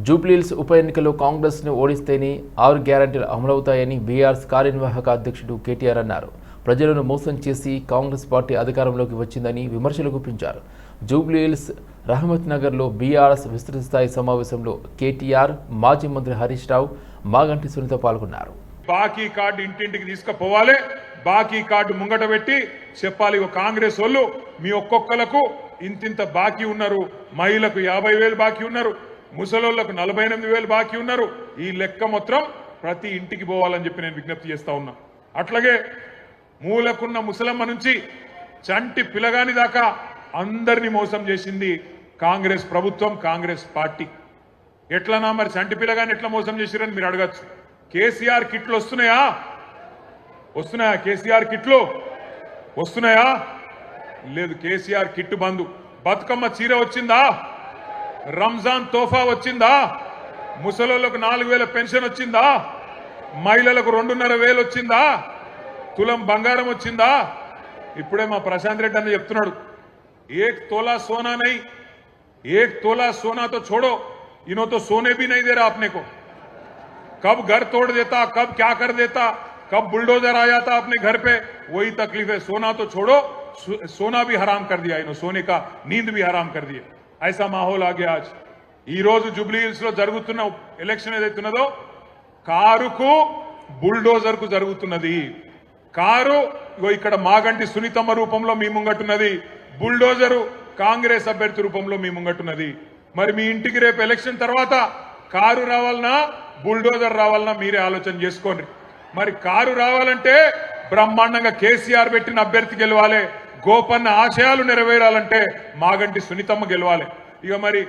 జూబ్లీహిల్స్ ఉప ఎన్నికల్లో కాంగ్రెస్ను ఓడిస్తేనే 6 గ్యారెంటీలు అమలవుతాయని బీఆర్ఎస్ కార్యనిర్వాహక అధ్యక్షుడు కేటీఆర్ అన్నారు. ప్రజలను మోసం చేసి కాంగ్రెస్ పార్టీ అధికారంలోకి వచ్చిందని విమర్శలు గుప్పించారు. జూబ్లీహిల్స్ రహమత్ నగర్లో బీఆర్ఎస్ విస్తృత స్థాయి సమావేశంలో కేటీఆర్, మాజీ మంత్రి హరీష్ రావు, మాగంటి సునీత పాల్గొన్నారు. బాకీ కార్డు ఇంటింటికి తీసుకుపోవాలి, బాకీ కార్డు ముంగట పెట్టి చెప్పాలి, కాంగ్రెస్ వాళ్ళు మీ ఒక్కొక్కలకు ఇంతింత బాకీ ఉన్నారు, మహిళలకు 50,000 బాకీ ఉన్నారు, ముసలోళ్లకు 48,000 బాకీ ఉన్నారు. ఈ లెక్క మొత్తం ప్రతి ఇంటికి పోవాలని చెప్పి నేను విజ్ఞప్తి చేస్తా ఉన్నా. అట్లాగే మూలకున్న ముసలమ్మ నుంచి చంటి పిల్లగాని దాకా అందరినీ మోసం చేసింది కాంగ్రెస్ ప్రభుత్వం, కాంగ్రెస్ పార్టీ. ఎట్లనా మరి చంటి పిల్లగాని ఎట్లా మోసం చేసిరని మీరు అడగచ్చు. కేసీఆర్ కిట్లు వస్తున్నాయా? కేసీఆర్ కిట్లు వస్తున్నాయా? లేదు, కేసీఆర్ కిట్టు బంధు. బతుకమ్మ చీర వచ్చిందా? రంజాన్ తోఫా వచ్చిందా? ముసలోళ్లకు 4,000 పెన్షన్ వచ్చిందా? మహిళలకు 2,500 వచ్చిందా? తులం బంగారం వచ్చిందా? ఇప్పుడే మా ప్రశాంత్ రెడ్డి అన్న చెప్తున్నాడు, 1 तोला सोना नहीं, 1 तोला सोना तो छोड़ो, इन्हों तो सोने भी नहीं दे रहा अपने को. कब घर तोड़ देता, कब क्या कर देता, कब बुलडोजर आ जाता अपने घर पे, वही तकलीफ है. सोना तो छोड़ो, सोना भी हराम कर दिया इन्हों, सोने का नींद भी हराम कर दिया. ऐसा माहौल आ गया आज. ఈ రోజు జూబ్లీహిల్స్ లో జరుగుతున్న ఎలక్షన్ ఏదైతున్నదో కారుకు బుల్డోజర్ కు జరుగుతున్నది. కారు ఇక్కడ మాగంటి సునీతమ్మ రూపంలో మీ ముంగట్టున్నది, బుల్డోజరు కాంగ్రెస్ అభ్యర్థి రూపంలో మీ ముంగట్టున్నది. మరి మీ ఇంటికి రేపు ఎలక్షన్ తర్వాత కారు రావాలన్నా బుల్డోజర్ రావాలన్నా మీరే ఆలోచన చేసుకోండి. మరి కారు రావాలంటే బ్రహ్మాండంగా కేసీఆర్ పెట్టిన అభ్యర్థి గెలవాలి, గోపన్న ఆశయాలు నెరవేరాలంటే మాగంటి సునీతమ్మ గెలవాలి. ఇక మరి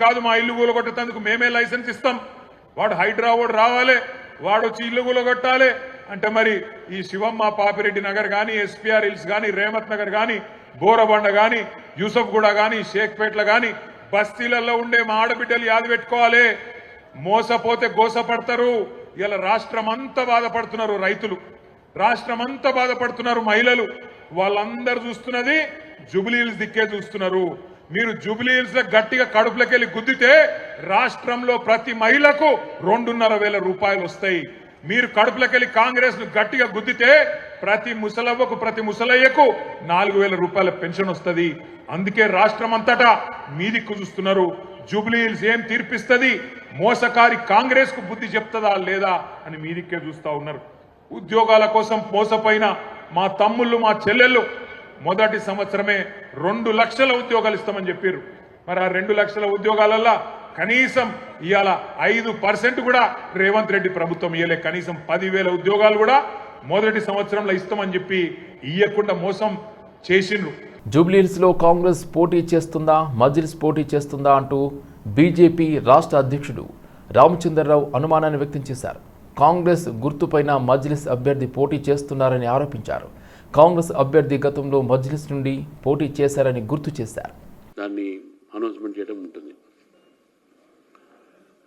కాదు మా ఇల్లు కూలగొట్టేందుకు మేమే లైసెన్స్ ఇస్తాం, వాడు హైడ్రా వాడు రావాలి, వాడు వచ్చి ఇల్లు కూలగొట్టాలి అంటే మరి ఈ శివమ్మ పాపిరెడ్డి నగర్ కానీ, ఎస్పీఆర్ హిల్స్ కానీ, రేమత్ నగర్ కానీ, బోరబండ కానీ, యూసఫ్గూడ కానీ, షేక్పేట్ల కానీ బస్తీలలో ఉండే మా ఆడబిడ్డలు యాది పెట్టుకోవాలి. మోసపోతే గోసపడతారు. ఇలా రాష్ట్రం అంతా బాధపడుతున్నారు రైతులు, రాష్ట్రం అంతా బాధపడుతున్నారు మహిళలు. వాళ్ళందరూ చూస్తున్నది జూబ్లీహిల్స్ దిక్కే చూస్తున్నారు. మీరు జూబ్లీహిల్స్ లో గట్టిగా కడుపులకెళ్ళి గుద్దితే రాష్ట్రంలో ప్రతి మహిళకు 2,500 రూపాయలు వస్తాయి. మీరు కడుపులకెళ్ళి కాంగ్రెస్ ను గట్టిగా గుద్దితే ప్రతి ముసలవ్వకు, ప్రతి ముసలయ్యకు 4,000 రూపాయల పెన్షన్ వస్తుంది. అందుకే రాష్ట్రం అంతటా మీ దిక్కు చూస్తున్నారు. జూబ్లీహిల్స్ ఏం తీర్పిస్తుంది, మోసకారి కాంగ్రెస్ కు బుద్ధి చెప్తుందా లేదా అని మీ దిక్కే చూస్తా ఉన్నారు. ఉద్యోగాల కోసం మోసపోయిన మా తమ్ముళ్ళు, మా చెల్లెళ్ళు మొదటి సంవత్సరమే 2 లక్షల ఉద్యోగాలు ఇస్తామని చెప్పారు. మరి ఆ 2 లక్షల ఉద్యోగాలల్లో కనీసం ఇవాళ 5% కూడా రేవంత్ రెడ్డి ప్రభుత్వం ఇయ్యలే. కనీసం 10,000 ఉద్యోగాలు కూడా మొదటి సంవత్సరంలో ఇస్తామని చెప్పి ఇయ్యకుండా మోసం చేసిండ్రు. జూబ్లీహిల్స్ లో కాంగ్రెస్ పోటీ చేస్తుందా, మజ్లిస్ పోటీ చేస్తుందా అంటూ బీజేపీ రాష్ట్ర అధ్యక్షుడు రామచంద్రరావు అనుమానాన్ని వ్యక్తం చేశారు. కాంగ్రెస్ గుర్తుపైన మజ్లిస్ అభ్యర్థి పోటీ చేస్తున్నారని ఆరోపించారు. కాంగ్రెస్ అభ్యర్థి గతంలో మజ్లిస్ నుండి పోటీ చేశారని గుర్తు చేశారు. దాన్ని అనౌన్స్మెంట్ చేయడం ఉంటుంది.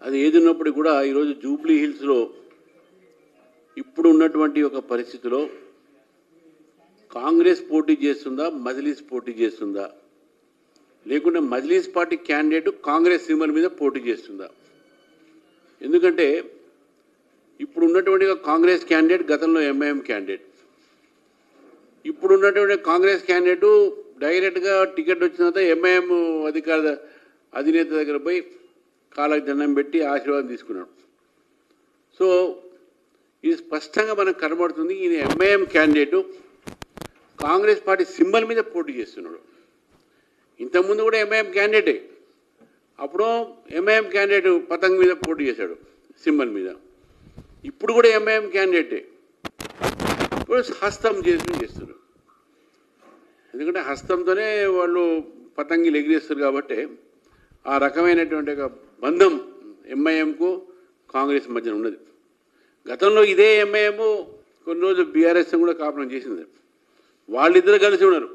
అది ఏదిన్నప్పుడు కూడా ఈరోజు జూబ్లీహిల్స్లో ఇప్పుడు ఉన్నటువంటి ఒక పరిస్థితిలో కాంగ్రెస్ పోటీ చేస్తుందా, మజ్లిస్ పోటీ చేస్తుందా, లేకుంటే Majlis party candidate Congress symbol మీద పోటీ చేస్తుందా? ఎందుకంటే ఇప్పుడు ఉన్నటువంటి కాంగ్రెస్ క్యాండిడేట్ గతంలో ఎంఐఎం క్యాండిడేట్, ఇప్పుడు ఉన్నటువంటి కాంగ్రెస్ క్యాండిడేట్ డైరెక్ట్గా టికెట్ వచ్చిన తర్వాత ఎంఐఎం అధినేత దగ్గర పోయి కాళ్ళకి దండం పెట్టి ఆశీర్వాదం తీసుకున్నాడు. సో ఇది స్పష్టంగా మనకు కనబడుతుంది, ఈయన MIM candidate Congress party symbol మీద పోటీ చేస్తున్నాడు. ఇంతకుముందు కూడా ఎంఐఎం క్యాండిడేటే, అప్పుడు ఎంఐఎం క్యాండిడేట్ పతంగ్ మీద పోటీ చేశాడు సింబల్ మీద, ఇప్పుడు కూడా ఎంఐఎం క్యాండిడేటే, ఇప్పుడు హస్తం చేస్తున్నారు. ఎందుకంటే హస్తంతోనే వాళ్ళు పతంగిలు ఎగిరేస్తారు కాబట్టి ఆ రకమైనటువంటి ఒక బంధం ఎంఐఎంకు కాంగ్రెస్ మధ్యన ఉన్నది. గతంలో ఇదే ఎంఐఎం కొన్ని రోజులు బీఆర్ఎస్ కూడా కాపురం చేసింది. వాళ్ళిద్దరు కలిసి ఉన్నారు,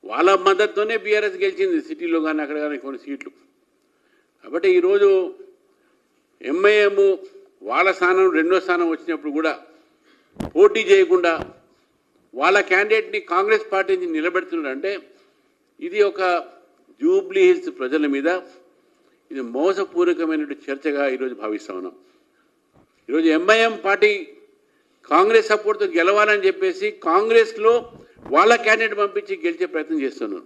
వాళ్ళ మద్దతుతోనే బీఆర్ఎస్ గెలిచింది సిటీలో కానీ అక్కడ కానీ కొన్ని సీట్లు. కాబట్టి ఈరోజు ఎంఐఎం వాళ్ళ స్థానం 2వ స్థానం వచ్చినప్పుడు కూడా పోటీ చేయకుండా వాళ్ళ క్యాండిడేట్ని కాంగ్రెస్ పార్టీ నుంచి నిలబెడుతున్నారంటే ఇది ఒక జూబ్లీహిల్స్ ప్రజల మీద ఇది మోసపూర్వకమైనటువంటి చర్చగా ఈరోజు భావిస్తా ఉన్నాం. ఈరోజు ఎంఐఎం పార్టీ కాంగ్రెస్ సపోర్ట్తో గెలవాలని చెప్పేసి కాంగ్రెస్లో వాళ్ళ క్యాండిడేట్ పంపించి గెలిచే ప్రయత్నం చేస్తున్నారు.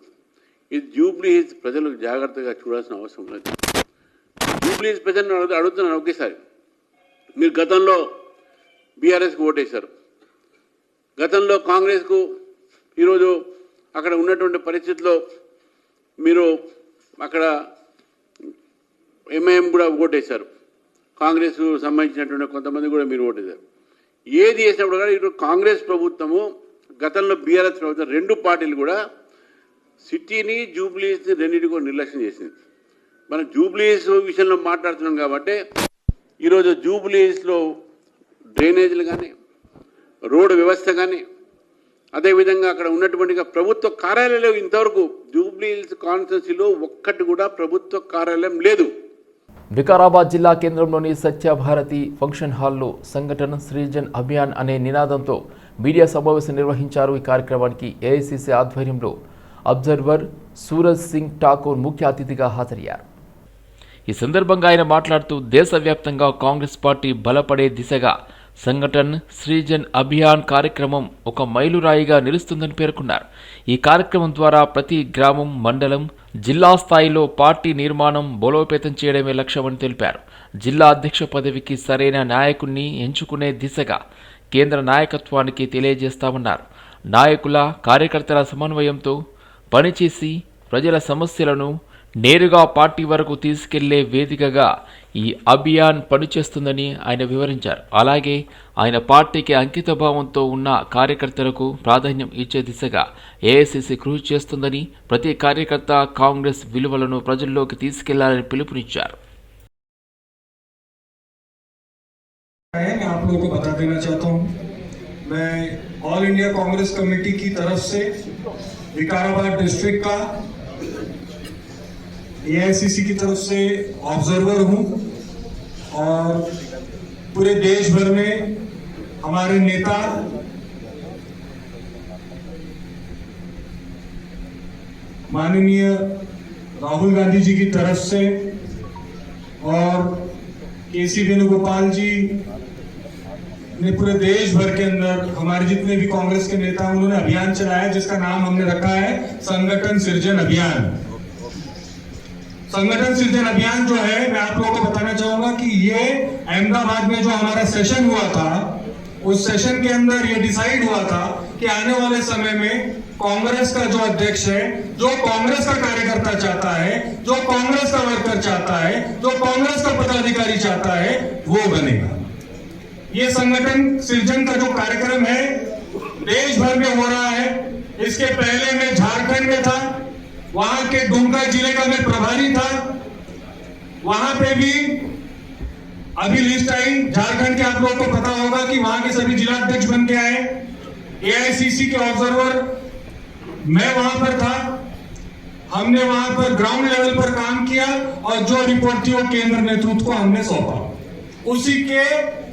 ఇది జూబ్లీ హిల్స్ ప్రజలు జాగ్రత్తగా చూడాల్సిన అవసరం లేదు. జూబ్లీ హిల్స్ ప్రజలను అడుగుతున్నాను ఒకేసారి, మీరు గతంలో బీఆర్ఎస్కి ఓటేశారు, గతంలో కాంగ్రెస్కు ఈరోజు అక్కడ ఉన్నటువంటి పరిస్థితుల్లో మీరు అక్కడ ఎంఐఎం కూడా ఓటేశారు, కాంగ్రెస్ సంబంధించినటువంటి కొంతమంది కూడా మీరు ఓటేశారు. ఏది చేసినప్పుడు కూడా ఇప్పుడు కాంగ్రెస్ ప్రభుత్వము గతంలో బీఆర్ఎస్ ప్రభుత్వం రెండు పార్టీలు కూడా సిటీని జూబ్లీస్ని రెండింటిని కూడా నిర్లక్ష్యం చేసింది. మనం జూబ్లీస్ విషయంలో మాట్లాడుతున్నాం కాబట్టి ఈరోజు జూబ్లీస్లో డ్రైనేజీలు కానీ రోడ్డు వ్యవస్థ కానీ అదేవిధంగా అక్కడ ఉన్నటువంటి ప్రభుత్వ కార్యాలయాలు ఇంతవరకు జూబ్లీహిల్స్ కాన్స్టిట్యున్సీలో ఒక్కటి కూడా ప్రభుత్వ కార్యాలయం లేదు. వికారాబాద్ జిల్లా కేంద్రంలోని సత్యభారతి ఫంక్షన్ హాల్లో సంఘటన సృజన్ అభియాన్ అనే నినాదంతో మీడియా సమావేశం నిర్వహించారు. ఈ కార్యక్రమానికి ఏఐసిసి ఆధ్వర్యంలో అబ్జర్వర్ సూరజ్ సింగ్ ఠాకూర్ ముఖ్య అతిథిగా హాజరయ్యారు. ఈ సందర్భంగా ఆయన మాట్లాడుతూ దేశవ్యాప్తంగా కాంగ్రెస్ పార్టీ బలపడే దిశగా సంఘటన్ సృజన్ అభియాన్ కార్యక్రమం ఒక మైలురాయిగా నిలుస్తుందని పేర్కొన్నారు. ఈ కార్యక్రమం ద్వారా ప్రతి గ్రామం, మండలం, జిల్లా స్థాయిలో పార్టీ నిర్మాణం బలోపేతం చేయడమే లక్ష్యమని తెలిపారు. జిల్లా అధ్యక్ష పదవికి సరైన నాయకుణ్ణి ఎంచుకునే దిశగా కేంద్ర నాయకత్వానికి తెలియజేస్తామన్నారు. నాయకుల, కార్యకర్తల సమన్వయంతో పనిచేసి ప్రజల సమస్యలను నేరుగా పార్టీ వరకు తీసుకెళ్లే వేదికగా ఈ అభియాన్ పనిచేస్తుందని ఆయన వివరించారు. అలాగే ఆయన పార్టీకి అంకితభావంతో ఉన్న కార్యకర్తలకు ప్రాధాన్యం ఇచ్చే దిశగా ఏఐసిసి కృషి చేస్తుందని, ప్రతి కార్యకర్త కాంగ్రెస్ విలువలను ప్రజల్లోకి తీసుకెళ్లాలని పిలుపునిచ్చారు. आप लोगों को बता देना चाहता हूं, मैं ऑल इंडिया कांग्रेस कमेटी की तरफ से विकाराबाद डिस्ट्रिक्ट का एआईसीसी की तरफ से ऑब्जर्वर हूं और पूरे देश भर में हमारे नेता माननीय राहुल गांधी जी की तरफ से और केसी वेणुगोपाल जी ने पूरे देश भर के अंदर हमारे जितने भी कांग्रेस के नेता उन्होंने अभियान चलाया जिसका नाम हमने रखा है संगठन सृजन अभियान। संगठन सृजन अभियान जो है, मैं आप लोगों को बताना चाहूंगा कि ये अहमदाबाद में जो हमारा सेशन हुआ था, उस सेशन के अंदर ये डिसाइड हुआ था कि आने वाले समय में कांग्रेस का जो अध्यक्ष है, जो कांग्रेस का कार्यकर्ता चाहता है, जो कांग्रेस का वर्कर चाहता है, जो कांग्रेस का पदाधिकारी चाहता है, वो बनेगा। ये संगठन सृजन का जो कार्यक्रम है देश भर में हो रहा है। इसके पहले मैं झारखंड में था, वहां के दुमका जिले का मैं प्रभारी था, वहां पे भी अभी लिस्ट आई झारखंड के, आप लोगों को पता होगा कि वहां के सभी जिला अध्यक्ष बन के आए। एआईसीसी के ऑब्जर्वर मैं वहां पर था, हमने वहां पर ग्राउंड लेवल पर काम किया और जो रिपोर्ट थी वो केंद्र नेतृत्व को हमने सौंपा। उसी के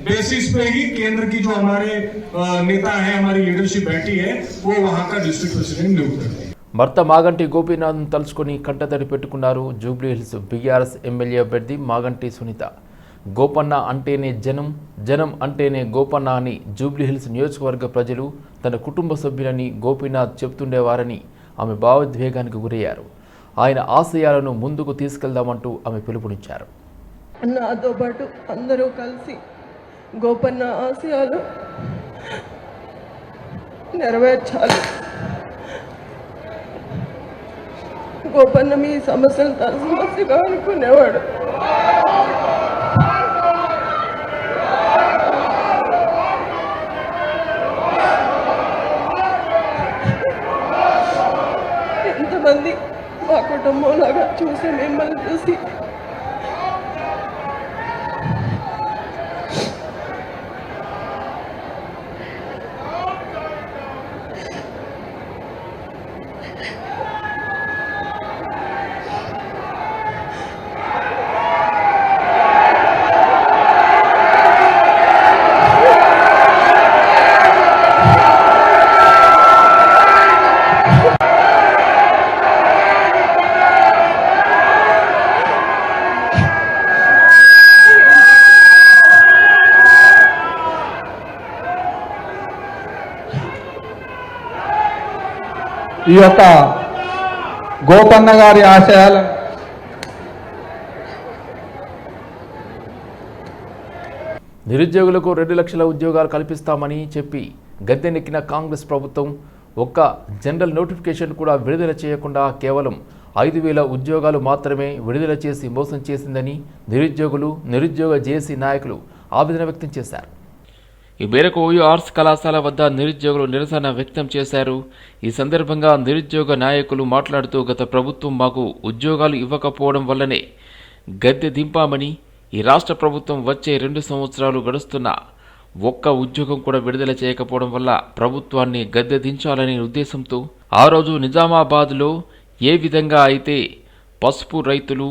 बेसिस पे ही केंद्र की जो हमारे नेता है, हमारी लीडरशिप बैठी है, वो वहां का डिस्ट्रिक्ट प्रेसिडेंट नियुक्त करती है। భర్త మాగంటి గోపీనాథ్ను తలుచుకొని కంటతడి పెట్టుకున్నారు జూబ్లీహిల్స్ బీఆర్ఎస్ ఎమ్మెల్యే అభ్యర్థి మాగంటి సునీత. గోపన్న అంటేనే జనం, జనం అంటేనే గోపన్న అని జూబ్లీహిల్స్ నియోజకవర్గ ప్రజలు, తన కుటుంబ సభ్యులని గోపీనాథ్ చెప్తుండేవారని ఆమె భావోద్వేగానికి గురయ్యారు. ఆయన ఆశయాలను ముందుకు తీసుకెళ్దామంటూ ఆమె పిలుపునిచ్చారు. నాతో పాటు అందరూ కలిసి గోపన్న ఆశయాలు నెరవేర్చాలి. గోపన్న మీ సమస్యలు తన సమస్యగా అనుకునేవాడు. ఎంతమంది మా కుటుంబం లాగా చూసి మిమ్మల్ని చూసి ఈ యొక్క గోపన్న గారి ఆశయాలను నిరుద్యోగులకు 2 లక్షల ఉద్యోగాలు కల్పిస్తామని చెప్పి గద్దెనెక్కిన కాంగ్రెస్ ప్రభుత్వం ఒక్క జనరల్ నోటిఫికేషన్ కూడా విడుదల చేయకుండా కేవలం 5,000 ఉద్యోగాలు మాత్రమే విడుదల చేసి మోసం చేసిందని నిరుద్యోగులు, నిరుద్యోగ జేఏసీ నాయకులు ఆవేదన వ్యక్తం చేశారు. ఈ మేరకు ఓయూ ఆర్ట్స్ కళాశాల వద్ద నిరుద్యోగులు నిరసన వ్యక్తం చేశారు. ఈ సందర్భంగా నిరుద్యోగ నాయకులు మాట్లాడుతూ గత ప్రభుత్వం మాకు ఉద్యోగాలు ఇవ్వకపోవడం వల్లనే గద్దె దింపామని, ఈ రాష్ట్ర ప్రభుత్వం వచ్చే 2 సంవత్సరాలు గడుస్తున్నా ఒక్క ఉద్యోగం కూడా విడుదల చేయకపోవడం వల్ల ప్రభుత్వాన్ని గద్దె దించాలనే ఉద్దేశంతో ఆ రోజు నిజామాబాద్లో ఏ విధంగా అయితే పసుపు రైతులు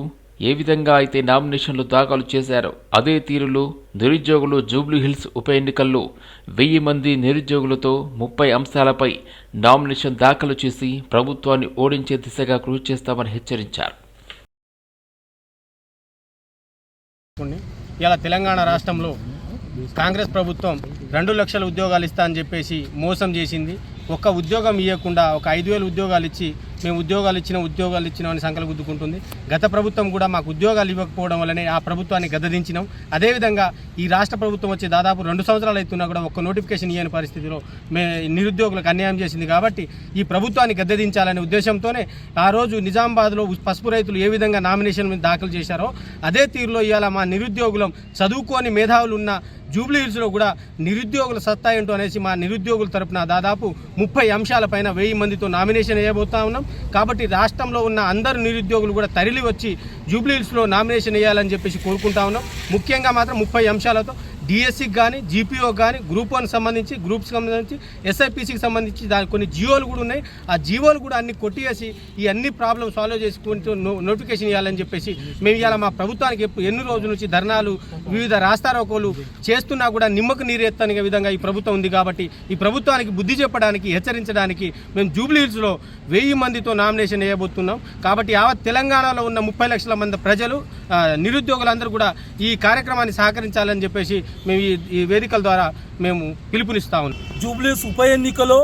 ఏ విధంగా అయితే నామినేషన్లు దాఖలు చేశారో అదే తీరులో నిరుద్యోగులు జూబ్లీ హిల్స్ ఉప ఎన్నికల్లో 1000 మంది నిరుద్యోగులతో 30 అంశాలపై నామినేషన్ దాఖలు చేసి ప్రభుత్వాన్ని ఓడించే దిశగా కృషి చేస్తామని హెచ్చరించారు. ఇలా తెలంగాణ రాష్ట్రంలో కాంగ్రెస్ ప్రభుత్వం 2 లక్షల ఉద్యోగాలు ఇస్తా అని చెప్పేసి మోసం చేసింది. ఒక్క ఉద్యోగం ఇవ్వకుండా ఒక 5,000 ఉద్యోగాలు ఇచ్చి మేము ఉద్యోగాలు ఇచ్చినామని సంకలు గుద్దుకుంటుంది. గత ప్రభుత్వం కూడా మాకు ఉద్యోగాలు ఇవ్వకపోవడం వల్లనే ఆ ప్రభుత్వాన్ని గద్దదించినాం. అదేవిధంగా ఈ రాష్ట్ర ప్రభుత్వం వచ్చి దాదాపు 2 సంవత్సరాలు అవుతున్నా కూడా ఒక్క నోటిఫికేషన్ ఇవ్వని పరిస్థితిలో నిరుద్యోగులకు అన్యాయం చేసింది. కాబట్టి ఈ ప్రభుత్వాన్ని గద్దదించాలనే ఉద్దేశంతోనే ఆ రోజు నిజామాబాద్లో పసుపు రైతులు ఏ విధంగా నామినేషన్ దాఖలు చేశారో అదే తీరులో ఇవాళ మా నిరుద్యోగులం చదువుకోని మేధావులు ఉన్న జూబ్లీ హిల్స్లో కూడా నిరుద్యోగుల సత్తా ఏంటో అనేసి మా నిరుద్యోగుల తరపున దాదాపు 30 అంశాలపైన 1000 మందితో నామినేషన్ వేయబోతా ఉన్నాం. కాబట్టి రాష్ట్రంలో ఉన్న అందరు నిరుద్యోగులు కూడా తరలి వచ్చి జూబ్లీ హిల్స్లో నామినేషన్ వేయాలని చెప్పేసి కోరుకుంటా ఉన్నాం. ముఖ్యంగా మాత్రం 30 అంశాలతో డిఎస్సికి కానీ, జీపీఓకి కానీ, గ్రూప్ 1 సంబంధించి, గ్రూప్స్కి సంబంధించి, ఎస్ఐపిసికి సంబంధించి దాని కొన్ని జీవోలు కూడా ఉన్నాయి. ఆ జీవోలు కూడా అన్ని కొట్టేసి ఈ అన్ని ప్రాబ్లమ్ సాల్వ్ చేసుకుంటూ నోటిఫికేషన్ ఇవ్వాలని చెప్పేసి మేము ఇవాళ మా ప్రభుత్వానికి ఎన్ని రోజుల నుంచి ధర్నాలు, వివిధ రాస్తారోకోలు చేస్తున్నా కూడా నిమ్మకు నీరెత్తని విధంగా ఈ ప్రభుత్వం ఉంది. కాబట్టి ఈ ప్రభుత్వానికి బుద్ధి చెప్పడానికి, హెచ్చరించడానికి మేము జూబ్లీ హిల్స్లో 1000 మందితో నామినేషన్ వేయబోతున్నాం. కాబట్టి యావత్ తెలంగాణలో ఉన్న 30 లక్షల మంది ప్రజలు, నిరుద్యోగులందరూ కూడా ఈ కార్యక్రమాన్ని సహకరించాలని చెప్పేసి మేము ఈ వేదికల ద్వారా మేము పిలుపునిస్తా ఉన్నాం. జూబ్లీస్ ఉప ఎన్నికలో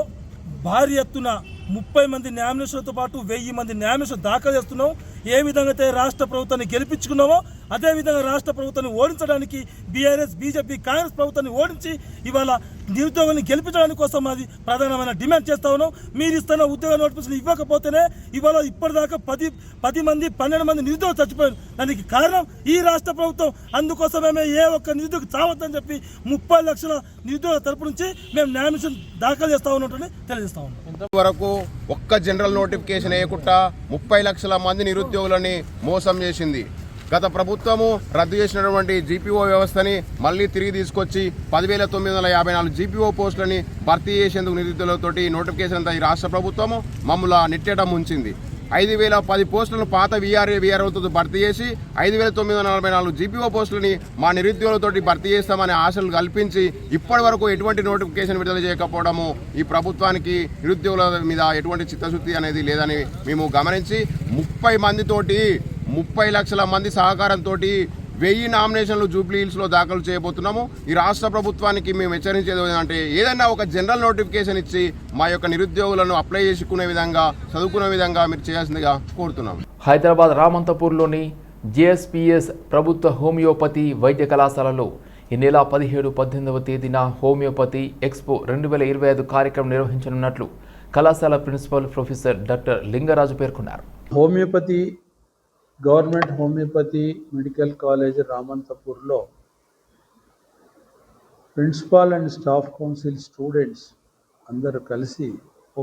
భారీ ఎత్తున 30 మంది నామినేషన్లతో పాటు 1000 మంది నామినేషన్ దాఖలు చేస్తున్నాం. ఏ విధంగా అయితే రాష్ట్ర ప్రభుత్వాన్ని గెలిపించుకున్నామో అదేవిధంగా రాష్ట్ర ప్రభుత్వాన్ని ఓడించడానికి బీఆర్ఎస్, బీజేపీ, కాంగ్రెస్ ప్రభుత్వాన్ని ఓడించి ఇవాళ నిరుద్యోగాన్ని గెలిపించడానికి కోసం అది ప్రధానమైన డిమాండ్ చేస్తా ఉన్నాం. మీరు ఇస్తున్న ఉద్యోగ నోటిఫికేషన్ ఇవ్వకపోతేనే ఇవాళ ఇప్పటిదాకా 10 మంది 12 మంది నిరుద్యోగులు చచ్చిపోయారు. దానికి కారణం ఈ రాష్ట్ర ప్రభుత్వం. అందుకోసమే ఏ ఒక్క నిరుద్యోగి చావద్దని చెప్పి 30 లక్షల నిరుద్యోగుల తరపు నుంచి మేము నామినేషన్ దాఖలు చేస్తా ఉన్నట్టు తెలియజేస్తా ఉన్నాం. ఇంతవరకు ఒక్క జనరల్ నోటిఫికేషన్ వేయకుండా 30 లక్షల మంది నిరుద్యోగులని మోసం చేసింది. గత ప్రభుత్వము రద్దు చేసినటువంటి జీపీఓ వ్యవస్థని మళ్ళీ తిరిగి తీసుకొచ్చి 10,954 జీపీఓ పోస్టులని భర్తీ చేసేందుకు నిరుద్యోగులతోటి నోటిఫికేషన్ అంతా ఈ రాష్ట్ర ప్రభుత్వము మమ్మల్ని నెట్టేయడం ఉంచింది. 5,010 పోస్టులను పాత వీఆర్ఓతో భర్తీ చేసి 5,944 జీపీఓ పోస్టులని మా నిరుద్యోగులతోటి భర్తీ చేస్తామనే ఆశలు కల్పించి ఇప్పటి వరకు ఎటువంటి నోటిఫికేషన్ విడుదల చేయకపోవడము ఈ ప్రభుత్వానికి నిరుద్యోగుల మీద ఎటువంటి చిత్తశుద్ధి అనేది లేదని మేము గమనించి 30 లక్షల మంది సహకారంతో 1000 నామినేషన్లు జూబ్లీ హిల్స్లో దాఖలు చేయబోతున్నాము. ఈ రాష్ట్ర ప్రభుత్వానికి మేము హెచ్చరించేది ఏంటంటే ఏదైనా ఒక జనరల్ నోటిఫికేషన్ ఇచ్చి మా యొక్క నిరుద్యోగులను అప్లై చేసుకునే విధంగా, చదువుకునే విధంగా మీరు చేయాల్సిందిగా కోరుతున్నాము. హైదరాబాద్ రామంతపూర్లోని జేఎస్పీఎస్ ప్రభుత్వ హోమియోపతి వైద్య కళాశాలలో ఈ నెల 17-18వ తేదీన హోమియోపతి ఎక్స్పో 2025 కార్యక్రమం నిర్వహించనున్నట్లు కళాశాల ప్రిన్సిపల్ ప్రొఫెసర్ డాక్టర్ లింగరాజు పేర్కొన్నారు. Homoeopathy government homoeopathy medical college రామంతపూర్లో principal and staff council students అందరూ కలిసి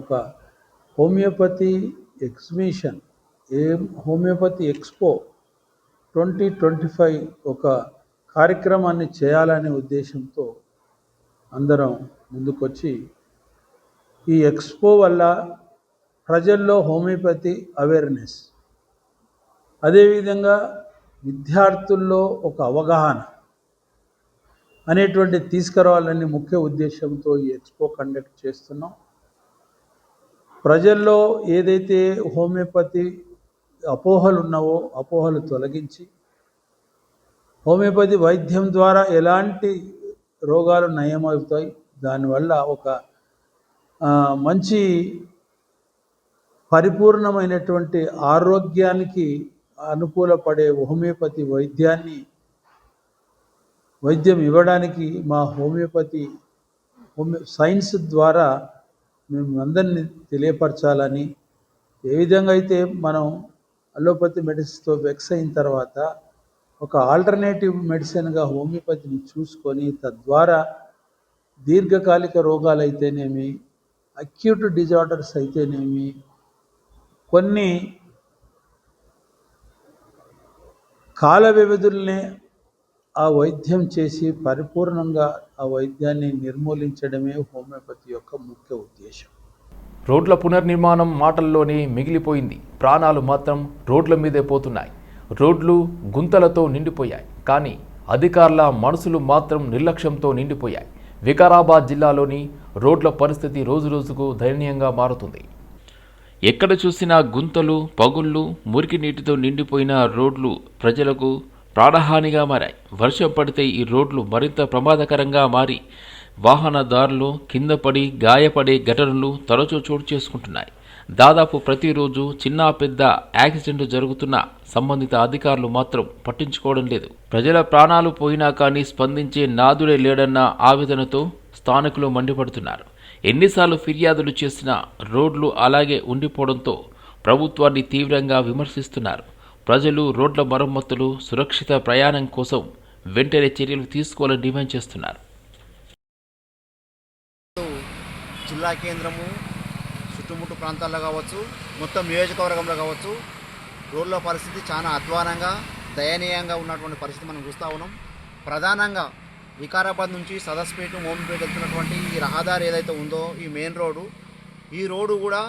ఒక హోమియోపతి ఎగ్జిబిషన్, హోమియోపతి ఎక్స్పో 2025 ఒక కార్యక్రమాన్ని చేయాలనే ఉద్దేశంతో అందరం ముందుకొచ్చి ఈ ఎక్స్పో వల్ల ప్రజల్లో హోమియోపతి అవేర్నెస్, అదేవిధంగా విద్యార్థుల్లో ఒక అవగాహన అనేటువంటి తీసుకురావాలని ముఖ్య ఉద్దేశంతో ఈ ఎక్స్పో కండక్ట్ చేస్తున్నాం. ప్రజల్లో ఏదైతే హోమియోపతి అపోహలు ఉన్నావో అపోహలు తొలగించి హోమియోపతి వైద్యం ద్వారా ఎలాంటి రోగాలు నయమవుతాయి, దానివల్ల ఒక మంచి పరిపూర్ణమైనటువంటి ఆరోగ్యానికి అనుకూలపడే హోమియోపతి వైద్యం ఇవ్వడానికి మా సైన్స్ ద్వారా మేము అందరినీ తెలియపరచాలని, ఏ విధంగా అయితే మనం అలోపతి మెడిసిన్తో వెక్స్ అయిన తర్వాత ఒక ఆల్టర్నేటివ్ మెడిసిన్గా హోమియోపతిని చూసుకొని తద్వారా దీర్ఘకాలిక రోగాలు అయితేనేమి, అక్యూట్ డిజార్డర్స్ అయితేనేమి, కొన్ని కాల వ్యవధుల్నే ఆ వైద్యం చేసి పరిపూర్ణంగా ఆ వైద్యాన్ని నిర్మూలించడమే హోమియోపతి యొక్క ముఖ్య ఉద్దేశం. రోడ్ల పునర్నిర్మాణం మాటల్లోనే మిగిలిపోయింది. ప్రాణాలు మాత్రం రోడ్ల మీదే పోతున్నాయి. రోడ్లు గుంతలతో నిండిపోయాయి. కానీ అధికారుల మనసులు మాత్రం నిర్లక్ష్యంతో నిండిపోయాయి. వికారాబాద్ జిల్లాలోని రోడ్ల పరిస్థితి రోజురోజుకు దయనీయంగా మారుతుంది. ఎక్కడ చూసినా గుంతలు, పగుళ్ళు, మురికి నీటితో నిండిపోయిన రోడ్లు ప్రజలకు ప్రాణహానిగా మారాయి. వర్షం పడితే ఈ రోడ్లు మరింత ప్రమాదకరంగా మారి వాహనదారులు కింద పడి గాయపడే ఘటనలు తరచూ చోటు చేసుకుంటున్నాయి. దాదాపు ప్రతిరోజు చిన్న పెద్ద యాక్సిడెంట్లు జరుగుతున్నా సంబంధిత అధికారులు మాత్రం పట్టించుకోవడం లేదు. ప్రజల ప్రాణాలు పోయినా కానీ స్పందించే నాదుడే లేడన్న ఆవేదనతో స్థానికులు మండిపడుతున్నారు. ఎన్నిసార్లు ఫిర్యాదులు చేసినా రోడ్లు అలాగే ఉండిపోవడంతో ప్రభుత్వాన్ని తీవ్రంగా విమర్శిస్తున్నారు. ప్రజలు రోడ్ల మరమ్మతులు, సురక్షిత ప్రయాణం కోసం వెంటనే చర్యలు తీసుకోవాలని డిమాండ్ చేస్తున్నారు. జిల్లా కేంద్రము చుట్టుముట్టు ప్రాంతాల్లో కావచ్చు, మొత్తం నియోజకవర్గంలో కావచ్చు, రోడ్ల పరిస్థితి చాలా అధ్వానంగా దయనీయంగా ఉన్నటువంటి పరిస్థితి మనం చూస్తూ ఉన్నాం. ప్రధానంగా వికారాబాద్ నుంచి సదస్పేట, మోమిపేట వెళ్తున్నటువంటి ఈ రహదారి ఏదైతే ఉందో, ఈ మెయిన్ రోడ్డు, ఈ రోడ్డు కూడా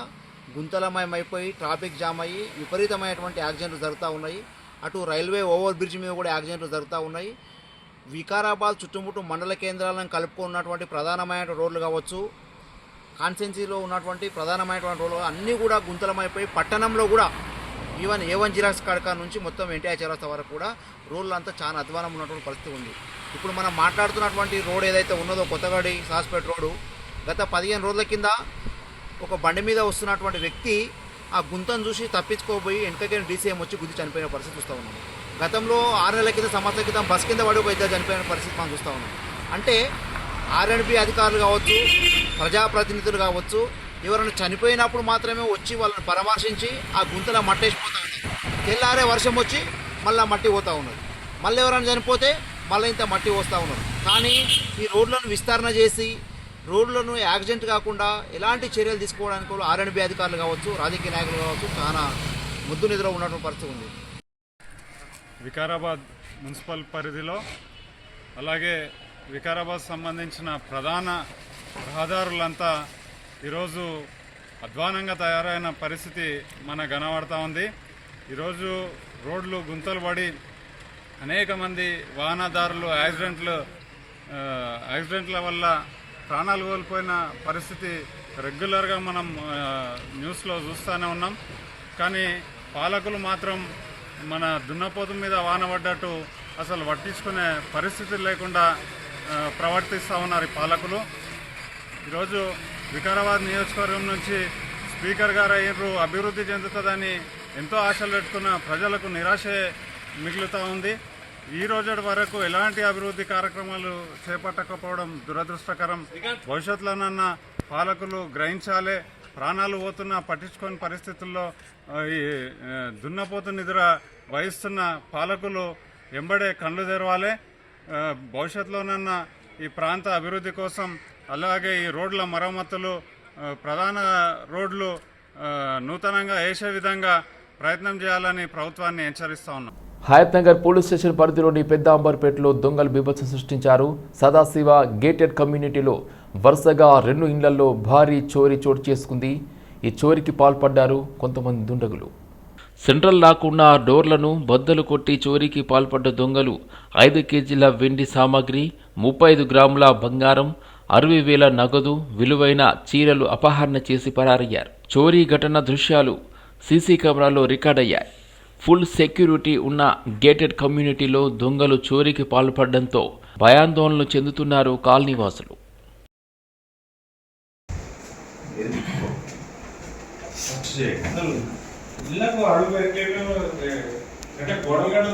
గుంతలమయమైపోయి ట్రాఫిక్ జామ్ అయ్యి విపరీతమైనటువంటి యాక్సిడెంట్లు జరుగుతూ ఉన్నాయి. అటు రైల్వే ఓవర్ బ్రిడ్జ్ మీద కూడా యాక్సిడెంట్లు జరుగుతూ ఉన్నాయి. వికారాబాద్ చుట్టుముట్టు మండల కేంద్రాలను కలుపుకున్నటువంటి ప్రధానమైన రోడ్లు కావచ్చు, కాన్స్టెన్సీలో ఉన్నటువంటి ప్రధానమైనటువంటి రోడ్లు అన్నీ కూడా గుంతలమైపోయి పట్టణంలో కూడా ఈవెన్ A1 జిరాక్స్ కాడక నుంచి మొత్తం ఎన్టీఆర్ చౌరస్తా వరకు కూడా రోడ్లు అంతా చాలా అధ్వానం ఉన్నటువంటి పరిస్థితి ఉంది. ఇప్పుడు మనం మాట్లాడుతున్నటువంటి రోడ్ ఏదైతే ఉన్నదో కొత్తగడి సాస్పేట రోడ్డు, గత 15 రోజుల కింద ఒక బండి మీద వస్తున్నటువంటి వ్యక్తి ఆ గుంతను చూసి తప్పించుకోబోయి వెనకకి DCM వచ్చి గుద్ది చనిపోయిన పరిస్థితి చూస్తూ ఉన్నాం. గతంలో 6 నెలల కింద, సంవత్సరాల క్రితం బస్ కింద పడి ఒక ఇద్దరు చనిపోయిన పరిస్థితి మనం చూస్తూ ఉన్నాం. అంటే R&B అధికారులు కావచ్చు, ప్రజాప్రతినిధులు కావచ్చు, ఎవరైనా చనిపోయినప్పుడు మాత్రమే వచ్చి వాళ్ళని పరామర్శించి ఆ గుంతలో మట్టేసిపోతూ ఉన్నారు. తెల్లారే వర్షం వచ్చి మళ్ళీ మట్టి పోతూ ఉన్నారు. మళ్ళీ ఎవరైనా చనిపోతే మళ్ళీ ఇంత మట్టి పోస్తూ ఉన్నారు. కానీ ఈ రోడ్లను విస్తరణ చేసి రోడ్లను యాక్సిడెంట్ కాకుండా ఎలాంటి చర్యలు తీసుకోవడానికి R&B అధికారులు కావచ్చు, రాజకీయ నాయకులు కావచ్చు చాలా ముద్దు నిద్ర ఉన్నటువంటి పరిస్థితి ఉంది. వికారాబాద్ మున్సిపల్ పరిధిలో అలాగే వికారాబాద్ సంబంధించిన ప్రధాన రహదారులంతా ఈరోజు అధ్వానంగా తయారైన పరిస్థితి మనకు కనబడుతూ ఉంది. ఈరోజు రోడ్లు గుంతలు పడి అనేక మంది వాహనదారులు యాక్సిడెంట్ల వల్ల ప్రాణాలు కోల్పోయిన పరిస్థితి రెగ్యులర్గా మనం న్యూస్లో చూస్తూనే ఉన్నాం. కానీ పాలకులు మాత్రం మన దున్నపోతు మీద వాన పడ్డట్టు అసలు పట్టించుకునే పరిస్థితి లేకుండా ప్రవర్తిస్తూ ఉన్నారు ఈ పాలకులు. ఈరోజు వికారాబాద్ నియోజకవర్గం నుంచి స్పీకర్ గారు అయ్యారు, అభివృద్ధి చెందుతుందని ఎంతో ఆశలు పెట్టుకున్న ప్రజలకు నిరాశే మిగులుతూ ఉంది. ఈ రోజు వరకు ఎలాంటి అభివృద్ధి కార్యక్రమాలు చేపట్టకపోవడం దురదృష్టకరం. భవిష్యత్తులోనన్నా పాలకులు గ్రహించాలి. ప్రాణాలు పోతున్నా పట్టించుకోని పరిస్థితుల్లో ఈ దున్నపోతు నిద్ర వహిస్తున్న పాలకులు ఎంబడే కళ్ళు తెరవాలి. భవిష్యత్తులోనన్నా ఈ ప్రాంత అభివృద్ధి కోసం అలాగే ఈ రోడ్ల మరమ్మతులు, ప్రధాన రోడ్లు నూతనంగా వేసే విధంగా ప్రయత్నం చేయాలని ప్రభుత్వాన్ని హెచ్చరిస్తా ఉన్నాం. హయత్ నగర్ పోలీస్ స్టేషన్ పరిధిలోని పెద్ద అంబర్పేటలో దొంగలు బీభత్సం సృష్టించారు. సదాశివ గేటెడ్ కమ్యూనిటీలో వరుసగా 2 ఇళ్లలో భారీ చోరీ చోటు చేసుకుంది. ఈ చోరీకి పాల్పడ్డారు కొంతమంది దుండగులు. సెంట్రల్ లాక్ ఉన్న డోర్లను బద్దలు కొట్టి చోరీకి పాల్పడ్డ దొంగలు 5 కేజీల వెండి సామాగ్రి, 35 గ్రాముల బంగారం, 60,000 నగదు విలువైన చీరలు అపహరణ చేసి పరారయ్యారు. చోరీ ఘటన దృశ్యాలు సీసీ కెమెరాలో రికార్డయ్యాయి. ఫుల్ సెక్యూరిటీ ఉన్న గేటెడ్ కమ్యూనిటీలో దొంగలు చోరీకి పాల్పడడంతో భయాందోళనలు చెందుతున్నారు కాలనీవాసులు. ఇళ్లకు అడుగు పెట్టేవి అంటే గొడవగడ్డ